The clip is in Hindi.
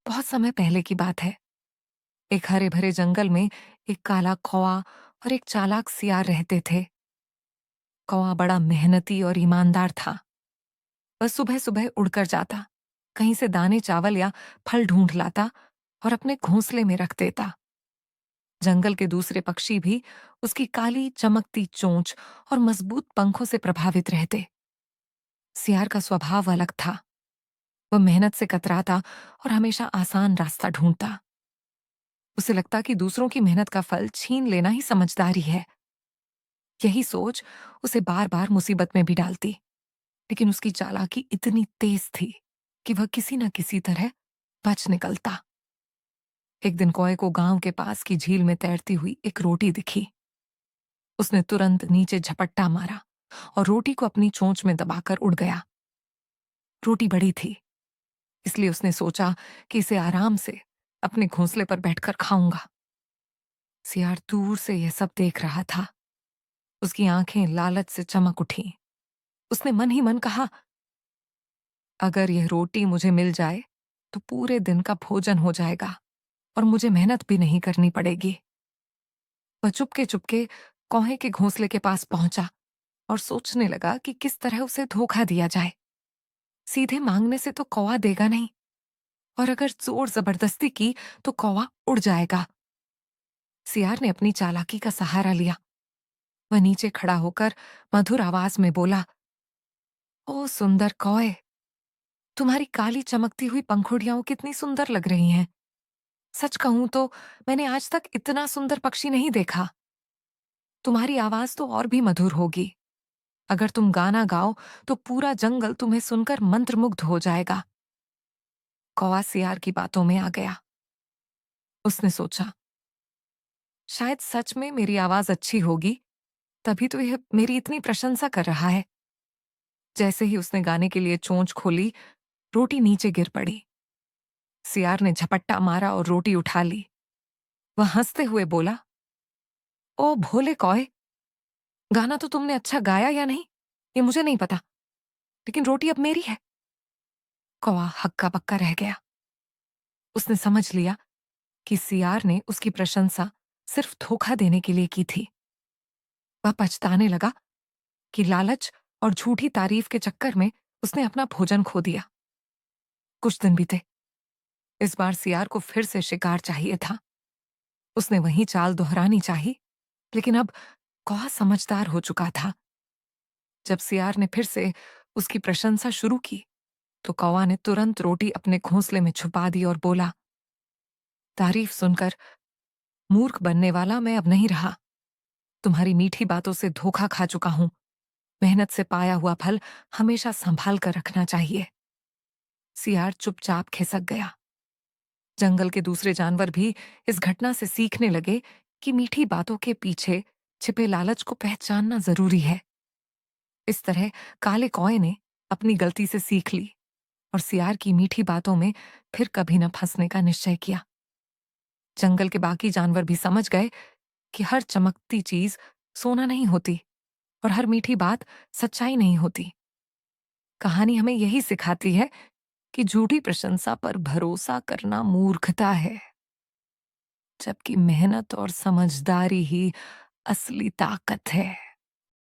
बहुत समय पहले की बात है। एक हरे भरे जंगल में एक काला कौवा और एक चालाक सियार रहते थे। कौवा बड़ा मेहनती और ईमानदार था। वह सुबह सुबह उड़कर जाता, कहीं से दाने चावल या फल ढूंढ लाता और अपने घोंसले में रख देता। जंगल के दूसरे पक्षी भी उसकी काली चमकती चोंच और मजबूत पंखों से प्रभावित रहते। सियार का स्वभाव अलग था। वह मेहनत से कतराता और हमेशा आसान रास्ता ढूंढता। उसे लगता कि दूसरों की मेहनत का फल छीन लेना ही समझदारी है। यही सोच उसे बार बार मुसीबत में भी डालती, लेकिन उसकी चालाकी इतनी तेज थी कि वह किसी न किसी तरह बच निकलता। एक दिन कौए को गांव के पास की झील में तैरती हुई एक रोटी दिखी। उसने तुरंत नीचे झपट्टा मारा और रोटी को अपनी चोंच में दबाकर उड़ गया। रोटी बड़ी थी, इसलिए उसने सोचा कि इसे आराम से अपने घोंसले पर बैठकर खाऊंगा। सियार दूर से यह सब देख रहा था। उसकी आंखें लालच से चमक उठी। उसने मन ही मन कहा, अगर यह रोटी मुझे मिल जाए तो पूरे दिन का भोजन हो जाएगा और मुझे मेहनत भी नहीं करनी पड़ेगी। वह चुपके चुपके कौवे के घोंसले के पास पहुंचा और सोचने लगा कि किस तरह उसे धोखा दिया जाए। सीधे मांगने से तो कौवा देगा नहीं, और अगर जोर जबरदस्ती की तो कौवा उड़ जाएगा। सियार ने अपनी चालाकी का सहारा लिया। वह नीचे खड़ा होकर मधुर आवाज में बोला, ओ सुंदर कौए, तुम्हारी काली चमकती हुई पंखुड़ियां कितनी सुंदर लग रही हैं। सच कहूं तो मैंने आज तक इतना सुंदर पक्षी नहीं देखा। तुम्हारी आवाज तो और भी मधुर होगी। अगर तुम गाना गाओ तो पूरा जंगल तुम्हें सुनकर मंत्रमुग्ध हो जाएगा। कौवा सियार की बातों में आ गया। उसने सोचा, शायद सच में मेरी आवाज अच्छी होगी, तभी तो यह मेरी इतनी प्रशंसा कर रहा है। जैसे ही उसने गाने के लिए चोंच खोली, रोटी नीचे गिर पड़ी। सियार ने झपट्टा मारा और रोटी उठा ली। वह हंसते हुए बोला, ओ भोले कौए, गाना तो तुमने अच्छा गाया या नहीं ये मुझे नहीं पता, लेकिन रोटी अब मेरी है। कौवा हक्का बक्का रह गया। उसने समझ लिया कि सियार ने उसकी प्रशंसा सिर्फ धोखा देने के लिए की थी। वह पछताने लगा कि लालच और झूठी तारीफ के चक्कर में उसने अपना भोजन खो दिया। कुछ दिन बीते। इस बार सियार को फिर से शिकार चाहिए था। उसने वही चाल दोहरानी चाही, लेकिन अब कौवा समझदार हो चुका था। जब सियार ने फिर से उसकी प्रशंसा शुरू की तो कौवा ने तुरंत रोटी अपने घोंसले में छुपा दी और बोला, तारीफ सुनकर मूर्ख बनने वाला मैं अब नहीं रहा। तुम्हारी मीठी बातों से धोखा खा चुका हूं। मेहनत से पाया हुआ फल हमेशा संभाल कर रखना चाहिए। सियार चुपचाप खिसक गया। जंगल के दूसरे जानवर भी इस घटना से सीखने लगे कि मीठी बातों के पीछे छिपे लालच को पहचानना जरूरी है। इस तरह काले कौए ने अपनी गलती से सीख ली और सियार की मीठी बातों में फिर कभी न फंसने का निश्चय किया। जंगल के बाकी जानवर भी समझ गए कि हर चमकती चीज सोना नहीं होती और हर मीठी बात सच्चाई नहीं होती। कहानी हमें यही सिखाती है कि झूठी प्रशंसा पर भरोसा करना मूर्खता है, जबकि मेहनत और समझदारी ही असली ताकत है।